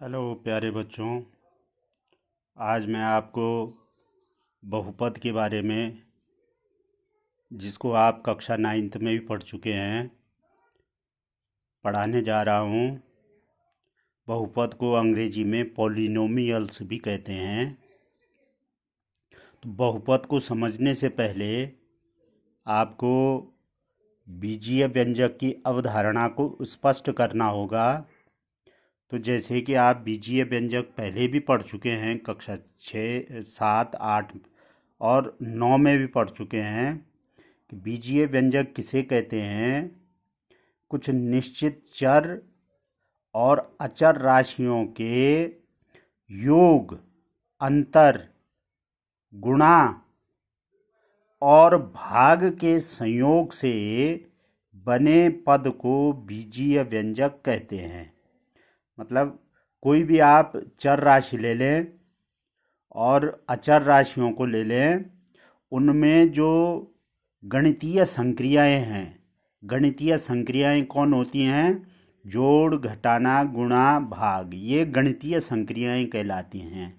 Hello प्यारे बच्चों। आज मैं आपको बहुपद के बारे में, जिसको आप कक्षा 9th में भी पढ़ चुके हैं, पढ़ाने जा रहा हूँ। बहुपद को अंग्रेजी में पॉलिनोमियल्स भी कहते हैं। तो बहुपद को समझने से पहले आपको बीजीय व्यंजक की अवधारणा को स्पष्ट करना होगा। तो जैसे कि आप बीजीय व्यंजक पहले भी पढ़ चुके हैं, कक्षा 6, 7, 8 और 9 में भी पढ़ चुके हैं कि बीजीय व्यंजक किसे कहते हैं। कुछ निश्चित चर और अचर राशियों के योग, अंतर, गुणा और भाग के संयोग से बने पद को बीजीय व्यंजक कहते हैं। मतलब कोई भी आप चर राशि ले लें और अचर राशियों को ले लें, उनमें जो गणितीय संक्रियाएं हैं, गणितीय संक्रियाएं कौन होती हैं? जोड़, घटाना, गुणा, भाग, ये गणितीय संक्रियाएं कहलाती हैं।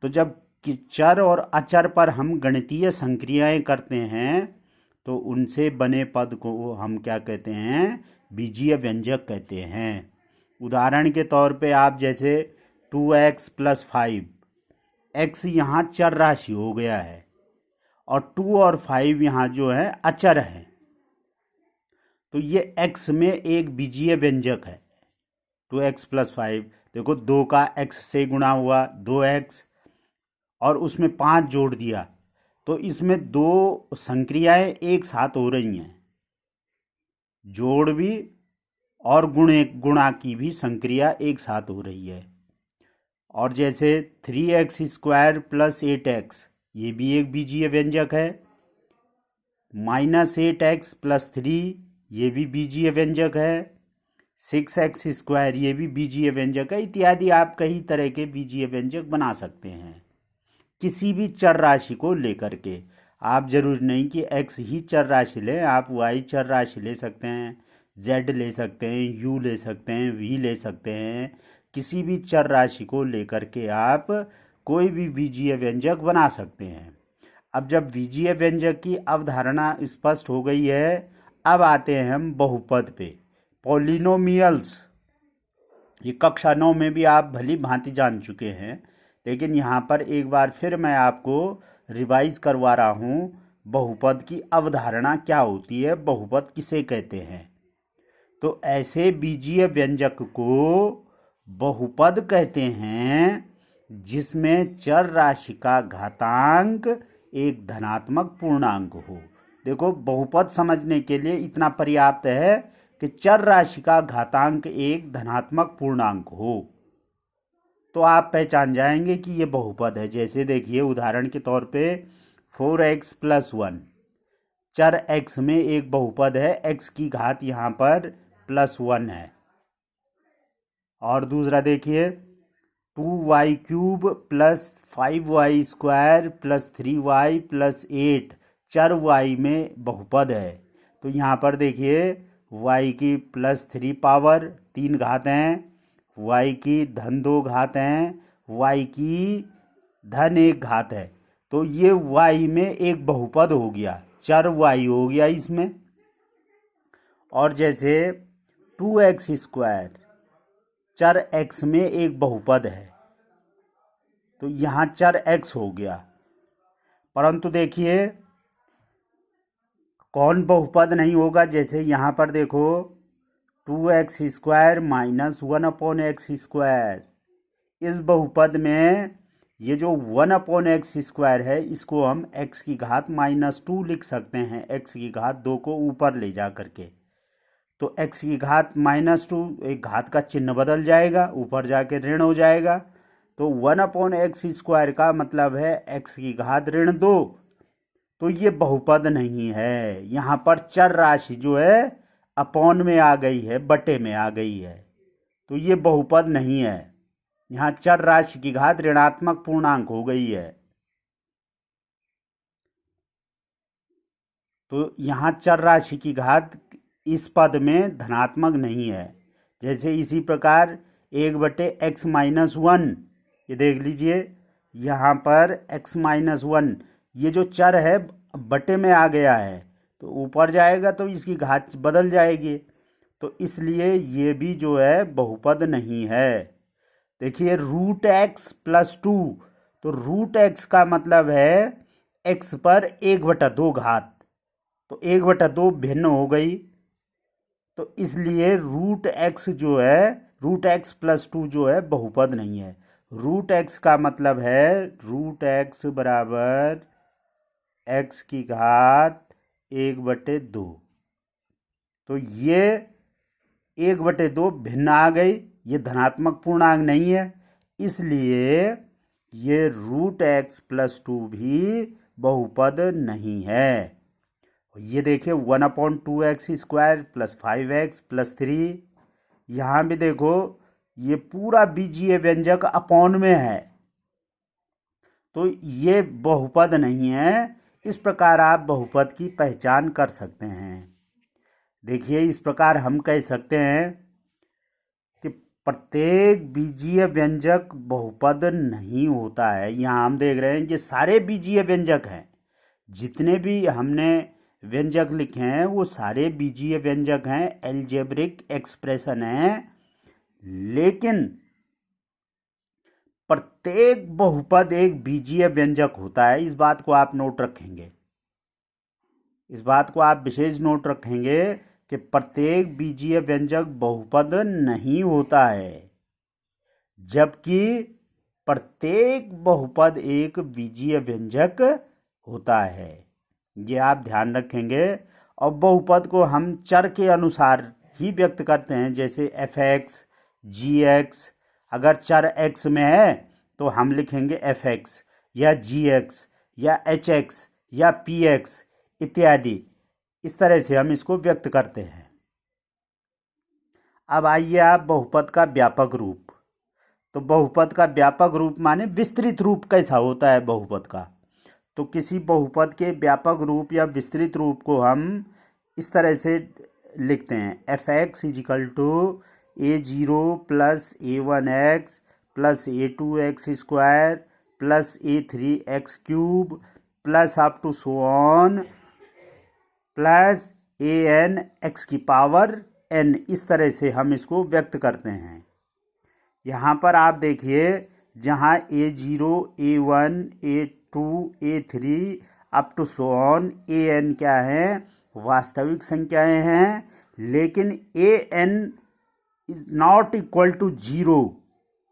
तो जब चर और अचर पर हम गणितीय संक्रियाएं करते हैं तो उनसे बने पद को हम क्या कहते हैं? बीजीय व्यंजक कहते हैं। उदाहरण के तौर पे आप जैसे 2x + 5, x यहाँ चर राशि हो गया है और 2 और 5 यहाँ जो है अचर है, तो ये x में एक बीजीय व्यंजक है। 2x + 5, देखो 2 का x से गुणा हुआ 2x और उसमें 5 जोड़ दिया, तो इसमें दो संक्रियाएं एक साथ हो रही हैं, जोड़ भी और गुणा की भी संक्रिया एक साथ हो रही है। और जैसे 3x² + 8x, ये भी एक बीजीय व्यंजक है। -8x + 3, ये भी बीजीय व्यंजक है। 6x², ये भी बीजीय व्यंजक है। इत्यादि आप कई तरह के बीजीय व्यंजक बना सकते हैं किसी भी चर राशि को लेकर के। आप जरूर नहीं कि x ही चर राशि लें, आप y चर राशि ले सकते हैं, z ले सकते हैं, u ले सकते हैं, v ले सकते हैं। किसी भी चर राशि को लेकर के आप कोई भी बीजीय व्यंजक बना सकते हैं। अब जब बीजीय व्यंजक की अवधारणा स्पष्ट हो गई है, अब आते हैं हम बहुपद पे, पॉलिनोमियल्स। ये कक्षा 9 में भी आप भली भांति जान चुके हैं, लेकिन यहाँ पर एक बार फिर मैं आपको रिवाइज करवा रहा हूँ बहुपद की अवधारणा क्या होती है, बहुपद किसे कहते हैं। तो ऐसे बीजीय व्यंजक को बहुपद कहते हैं जिसमें चर राशि का घातांक एक धनात्मक पूर्णांक हो। देखो, बहुपद समझने के लिए इतना पर्याप्त है कि चर राशि का घातांक एक धनात्मक पूर्णांक हो, तो आप पहचान जाएंगे कि ये बहुपद है। जैसे देखिए, उदाहरण के तौर पे 4x + 1, चर x में एक बहुपद है, x की घात यहाँ पर +1 है। और दूसरा देखिए, 2y³ + 5y² + 3y + 8, चर y में बहुपद है। तो यहाँ पर देखिए, y की +3 पावर 3 घात हैं, y की -2 घात हैं, y की -1 घात है। तो ये y में एक बहुपद हो गया, चर y हो गया इसमें। और जैसे 2x², चर x में एक बहुपद है, तो यहाँ चर x हो गया। परंतु देखिए, कौन बहुपद नहीं होगा? जैसे यहाँ पर देखो, 2x² - 1/x², इस बहुपद में ये जो 1/x² है, इसको हम x की घात -2 लिख सकते हैं, x की घात 2 को ऊपर ले जा करके। तो x की घात -2, एक घात का चिन्ह बदल जाएगा, ऊपर जाके ऋण हो जाएगा। तो 1/x² का मतलब है x की घात -2। तो ये बहुपद नहीं है। यहाँ पर चर राशि जो है अपॉन में आ गई है, बटे में आ गई है, तो ये बहुपद नहीं है। यहाँ चर राशि की घात ऋणात्मक पूर्णांक हो गई है, तो यहाँ चर राशि की घात इस पद में धनात्मक नहीं है। जैसे इसी प्रकार 1/(x-1), ये देख लीजिए यहाँ पर (x-1), ये जो चर है बटे में आ गया है, तो ऊपर जाएगा तो इसकी घात बदल जाएगी, तो इसलिए ये भी जो है बहुपद नहीं है। देखिए √x+2, तो √x का मतलब है x पर 1/2 घात, तो 1/2 भिन्न हो गई, तो इसलिए √x जो है, √x+2 जो है बहुपद नहीं है। √x का मतलब है √x बराबर x की घात 1/2, तो ये 1/2 भिन्न आ गई, ये धनात्मक पूर्णांक नहीं है, इसलिए ये √x+2 भी बहुपद नहीं है। ये देखिए 1/2x² + 5x + 3, यहाँ भी देखो ये पूरा बीजीय व्यंजक अपॉन में है, तो ये बहुपद नहीं है। इस प्रकार आप बहुपद की पहचान कर सकते हैं। देखिए इस प्रकार हम कह सकते हैं कि प्रत्येक बीजीय व्यंजक बहुपद नहीं होता है। यहाँ हम देख रहे हैं ये सारे बीजीय व्यंजक हैं, जितने भी हमने व्यंजक लिखे हैं वो सारे बीजीय व्यंजक हैं, एल्जेब्रिक एक्सप्रेशन हैं, लेकिन प्रत्येक बहुपद एक बीजीय व्यंजक होता है। इस बात को आप नोट रखेंगे, इस बात को आप विशेष नोट रखेंगे कि प्रत्येक बीजीय व्यंजक बहुपद नहीं होता है, जबकि प्रत्येक बहुपद एक बीजीय व्यंजक होता है। ये आप ध्यान रखेंगे। और बहुपद को हम चर के अनुसार ही व्यक्त करते हैं, जैसे fx, gx, अगर चर x में है तो हम लिखेंगे fx या gx या hx या px इत्यादि, इस तरह से हम इसको व्यक्त करते हैं। अब आइए आप बहुपद का व्यापक रूप। तो बहुपद का व्यापक रूप माने विस्तृत रूप कैसा होता है बहुपद का। तो किसी बहुपद के व्यापक रूप या विस्तृत रूप को हम इस तरह से लिखते हैं, fx = a0 + a1x + a2x² + a3x³ + up to so on + an x⁴n। इस तरह से हम इसको व्यक्त करते हैं। यहाँ पर आप देखिए जहाँ a0, a1, a2, a3 up to so on, an क्या है, वास्तविक संख्याएं हैं, लेकिन an is not equal to 0।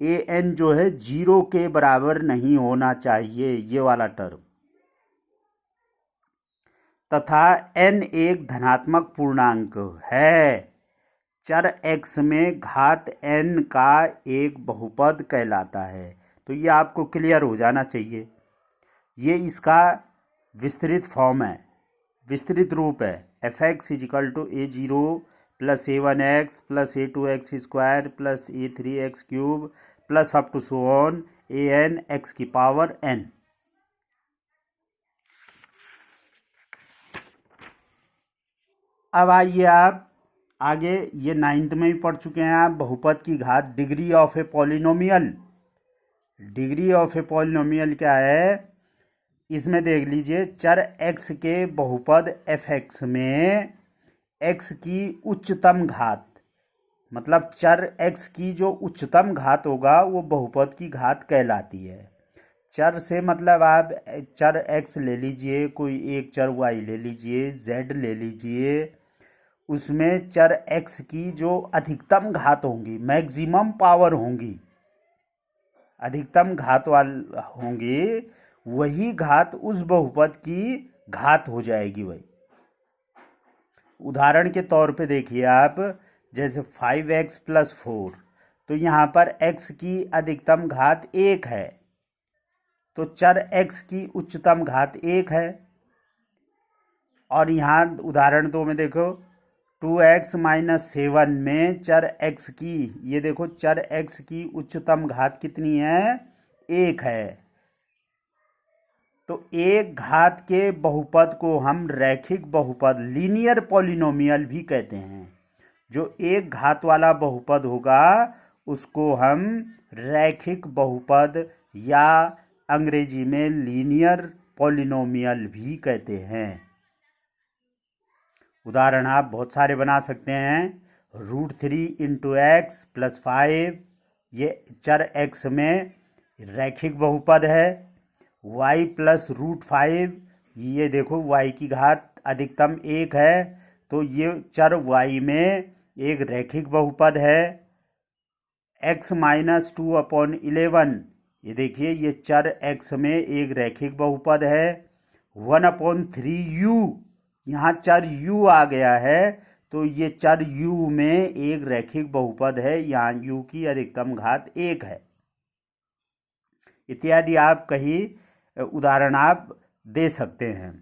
an जो है 0 के बराबर नहीं होना चाहिए, ये वाला टर्म। तथा n एक धनात्मक पूर्णांक है। चर x में घात n का एक बहुपद कहलाता है। तो ये आपको क्लियर हो जाना चाहिए। ये इसका विस्तृत फॉर्म है, विस्तृत रूप है। fx = a0 + a1x + a2x² + a3x³ + up to so on an x⁴n। अब आइए आप आगे, ये 9th में भी पढ़ चुके हैं आप, बहुपद की घात, degree of a polynomial. Degree of a polynomial क्या है, इसमें देख लीजिए चर x के बहुपद fx में x की उच्चतम घात, मतलब चर x की जो उच्चतम घात होगा वो बहुपद की घात कहलाती है। चर से मतलब आप चर x ले लीजिए, कोई एक चर y ले लीजिए, z ले लीजिए, उसमें चर x की जो अधिकतम घात होंगी, मैक्सिमम पावर होंगी, अधिकतम घात वाली होंगी, वही घात उस बहुपद की घात हो जाएगी। वही उदाहरण के तौर पे देखिए आप, जैसे 5x + 4, तो यहाँ पर x की अधिकतम घात 1 है, तो चर x की उच्चतम घात 1 है। और यहाँ उदाहरण 2 में देखो 2x - 7 में चर x की, ये देखो चर x की उच्चतम घात कितनी है, 1 है। तो एक घात के बहुपद को हम रैखिक बहुपद, लीनियर पॉलिनोमियल भी कहते हैं। जो एक घात वाला बहुपद होगा उसको हम रैखिक बहुपद या अंग्रेजी में लीनियर पॉलिनोमियल भी कहते हैं। उदाहरण आप बहुत सारे बना सकते हैं। √3 इंटू एक्स प्लस 5, ये चर x में रैखिक बहुपद है। y प्लस √5, ये देखो y की घात अधिकतम 1 है, तो ये चर y में एक रैखिक बहुपद है। x माइनस 2/11, ये देखिए ये चर x में एक रैखिक बहुपद है। 1/3u, यहाँ चर u आ गया है, तो ये चर u में एक रैखिक बहुपद है, यहाँ u की अधिकतम घात 1 है। इत्यादि आप कहीं उदाहरण आप दे सकते हैं।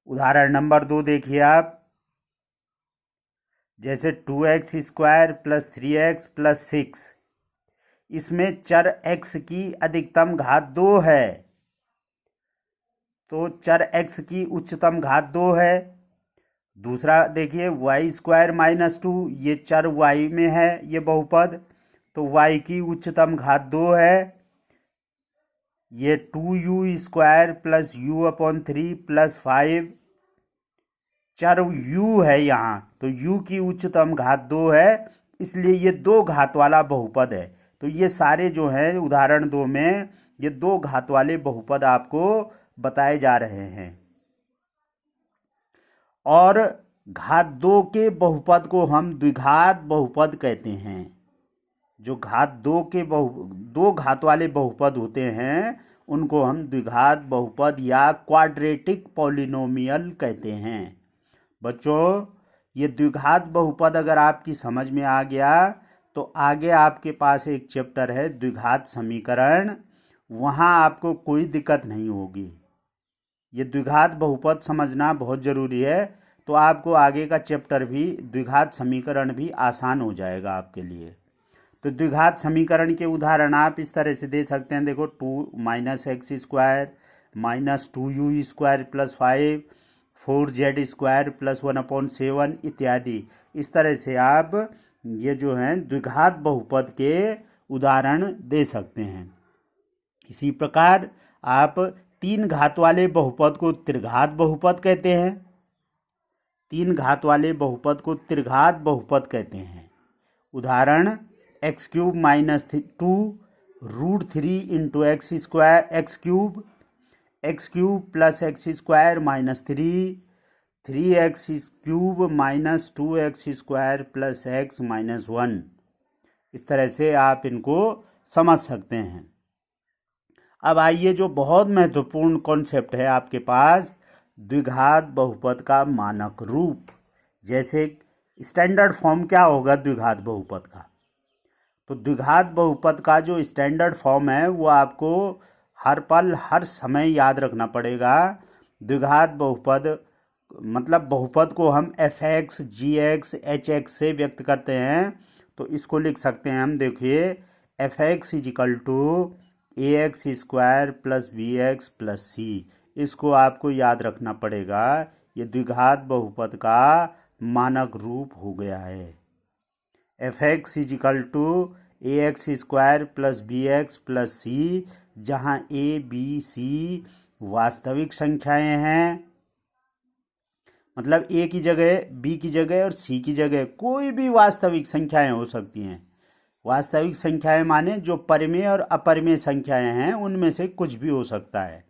उदाहरण नंबर 2 देखिए आप, जैसे 2x² प्लस 3x प्लस 6, इसमें चर x की अधिकतम घात 2 है, तो चर x की उच्चतम घात 2 है। दूसरा देखिए y² माइनस 2, ये चर y में है ये बहुपद, तो y की उच्चतम घात 2 है। ये 2u² प्लस u/3 प्लस 5, चर u है यहाँ, तो u की उच्चतम घात 2 है, इसलिए ये 2 घात वाला बहुपद है। तो ये सारे जो हैं उदाहरण 2 में ये 2 घात वाले बहुपद आपको बताए जा रहे हैं। और घात 2 के बहुपद को हम द्विघात बहुपद कहते हैं। जो घात 2 के 2 घात वाले बहुपद होते हैं उनको हम द्विघात बहुपद या क्वाड्रेटिक पॉलिनोमियल कहते हैं। बच्चों, ये द्विघात बहुपद अगर आपकी समझ में आ गया तो आगे आपके पास एक चैप्टर है द्विघात समीकरण, वहाँ आपको कोई दिक्कत नहीं होगी। ये द्विघात बहुपद समझना बहुत ज़रूरी है, तो आपको आगे का चैप्टर भी द्विघात समीकरण भी आसान हो जाएगा आपके लिए। तो द्विघात समीकरण के उदाहरण आप इस तरह से दे सकते हैं। देखो 2 - x² minus 2u² plus 5, 4z² plus 1/7 इत्यादि। इस तरह से आप ये जो हैं द्विघात बहुपद के उदाहरण दे सकते हैं। इसी प्रकार आप 3 घात वाले बहुपद को त्रिघात बहुपद कहते हैं। 3 घात वाले बहुपद को त्रिघात बहुपद कहते हैं। उदाहरण x³ minus 2 √3 into x³ plus x² minus 3x³ minus 2x² plus x minus 1। इस तरह से आप इनको समझ सकते हैं। अब आइए, जो बहुत महत्वपूर्ण कॉन्सेप्ट है आपके पास, द्विघात बहुपद का मानक रूप। जैसे स्टैंडर्ड फॉर्म क्या होगा द्विघात बहुपद का, तो द्विघात बहुपद का जो स्टैंडर्ड फॉर्म है वो आपको हर पल हर समय याद रखना पड़ेगा। द्विघात बहुपद मतलब बहुपद को हम fx, gx, hx से व्यक्त करते हैं, तो इसको लिख सकते हैं हम। देखिए fx = ax² plus bx plus c, इसको आपको याद रखना पड़ेगा। ये द्विघात बहुपद का मानक रूप हो गया है। fx = ax² plus bx plus c, जहाँ a, b, c वास्तविक संख्याएं हैं, मतलब a की जगह, b की जगह और c की जगह कोई भी वास्तविक संख्याएं हो सकती हैं। वास्तविक संख्याएं माने जो परिमेय और अपरिमेय संख्याएं हैं उनमें से कुछ भी हो सकता है।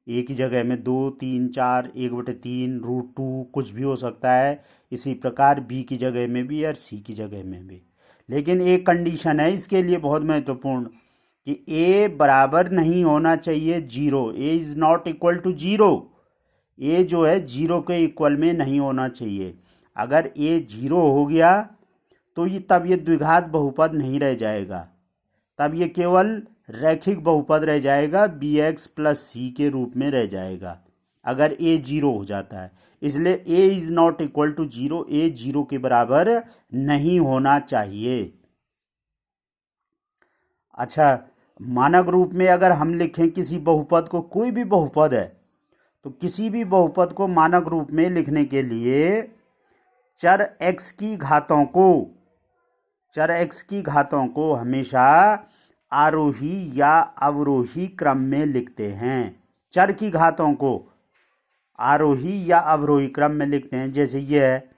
a की जगह में 2, 3, 4, 1/3, √2 कुछ भी हो सकता है। इसी प्रकार b की जगह में भी और c की जगह में भी। लेकिन एक कंडीशन है इसके लिए बहुत महत्वपूर्ण, कि a बराबर नहीं होना चाहिए 0। a is not equal to 0। a जो है 0 के इक्वल में नहीं होना चाहिए। अगर a 0 हो गया तो तब ये द्विघात बहुपद नहीं रह जाएगा, तब ये केवल रैखिक बहुपद रह जाएगा, bx प्लस c के रूप में रह जाएगा अगर a 0 हो जाता है। इसलिए a is not equal to 0, a 0 के बराबर नहीं होना चाहिए। अच्छा, मानक रूप में अगर हम लिखें किसी बहुपद को, कोई भी बहुपद है, तो किसी भी बहुपद को मानक रूप में लिखने के लिए चर x की घातों को चर x की घातों को हमेशा आरोही या अवरोही क्रम में लिखते हैं। चर की घातों को आरोही या अवरोही क्रम में लिखते हैं। जैसे ये है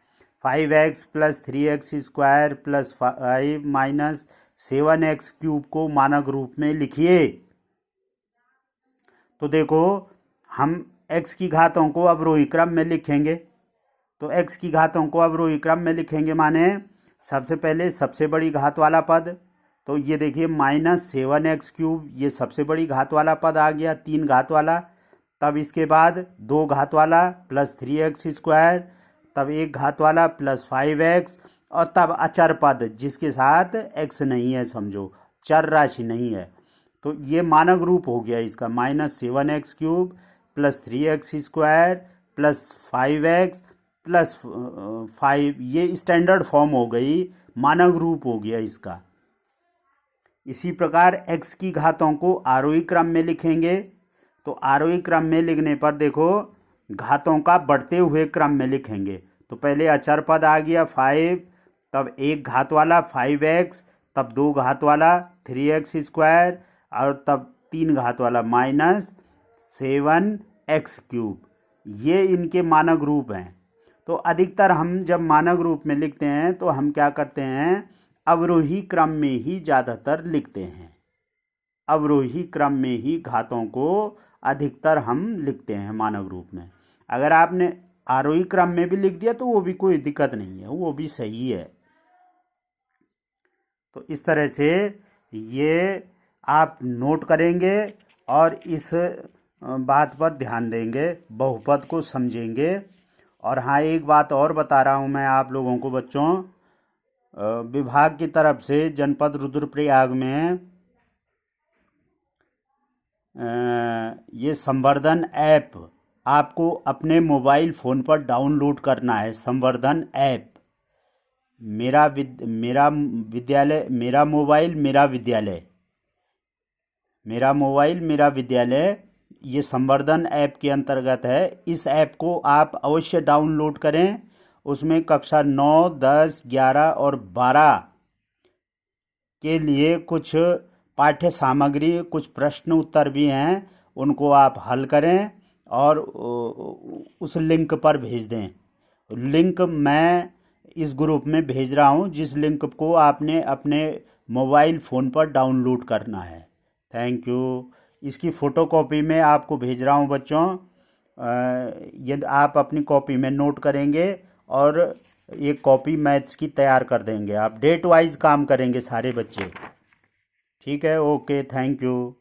5x + 3x² + 5 - 7x³ को मानक रूप में लिखिए। तो देखो हम x की घातों को अवरोही क्रम में लिखेंगे। तो x की घातों को अवरोही क्रम में लिखेंगे माने सबसे पहले सबसे बड़ी घात वाला पद, तो ये देखिए -7x³ ये सबसे बड़ी घात वाला पद आ गया, 3 घात वाला। तब इसके बाद 2 घात वाला + 3x², तब 1 घात वाला + 5x, और तब अचर पद जिसके साथ x नहीं है, समझो चर राशि नहीं है। तो ये मानक रूप हो गया इसका -7x³ + 3x² + 5x + 5, ये स्टैंडर्ड फॉर्म हो गई, मानक रूप हो गया इसका। इसी प्रकार x की घातों को आरोही क्रम में लिखेंगे। तो आरोही क्रम में लिखने पर देखो घातों का बढ़ते हुए क्रम में लिखेंगे। तो पहले अचर पद आ गया 5, तब 1 घात वाला 5x, तब 2 घात वाला 3x², और तब 3 घात वाला -7x³। ये इनके मानक रूप हैं। तो अधिकतर हम जब मानक रूप में लिखते हैं तो हम क्या करते हैं, अवरोही क्रम में ही ज़्यादातर लिखते हैं। अवरोही क्रम में ही घातों को अधिकतर हम लिखते हैं मानक रूप में। अगर आपने आरोही क्रम में भी लिख दिया तो वो भी कोई दिक्कत नहीं है, वो भी सही है। तो इस तरह से ये आप नोट करेंगे और इस बात पर ध्यान देंगे, बहुपद को समझेंगे। और हाँ, एक बात और बता रहा हूँ मैं आप लोगों को बच्चों, विभाग की तरफ से जनपद रुद्रप्रयाग में ये संवर्धन ऐप आपको अपने मोबाइल फ़ोन पर डाउनलोड करना है। संवर्धन ऐप, मेरा विद्यालय, मेरा मोबाइल मेरा विद्यालय, मेरा मोबाइल मेरा विद्यालय, ये संवर्धन ऐप के अंतर्गत है। इस ऐप को आप अवश्य डाउनलोड करें। उसमें कक्षा 9, 10, 11 और 12 के लिए कुछ पाठ्य सामग्री, कुछ प्रश्न उत्तर भी हैं, उनको आप हल करें और उस लिंक पर भेज दें। लिंक मैं इस ग्रुप में भेज रहा हूं, जिस लिंक को आपने अपने मोबाइल फ़ोन पर डाउनलोड करना है। Thank you. इसकी फ़ोटोकॉपी में आपको भेज रहा हूं बच्चों। ये आप अपनी कॉपी में नोट करेंगे और एक कॉपी मैथ्स की तैयार कर देंगे। आप डेट वाइज काम करेंगे सारे बच्चे। ठीक है, ओके, थैंक यू।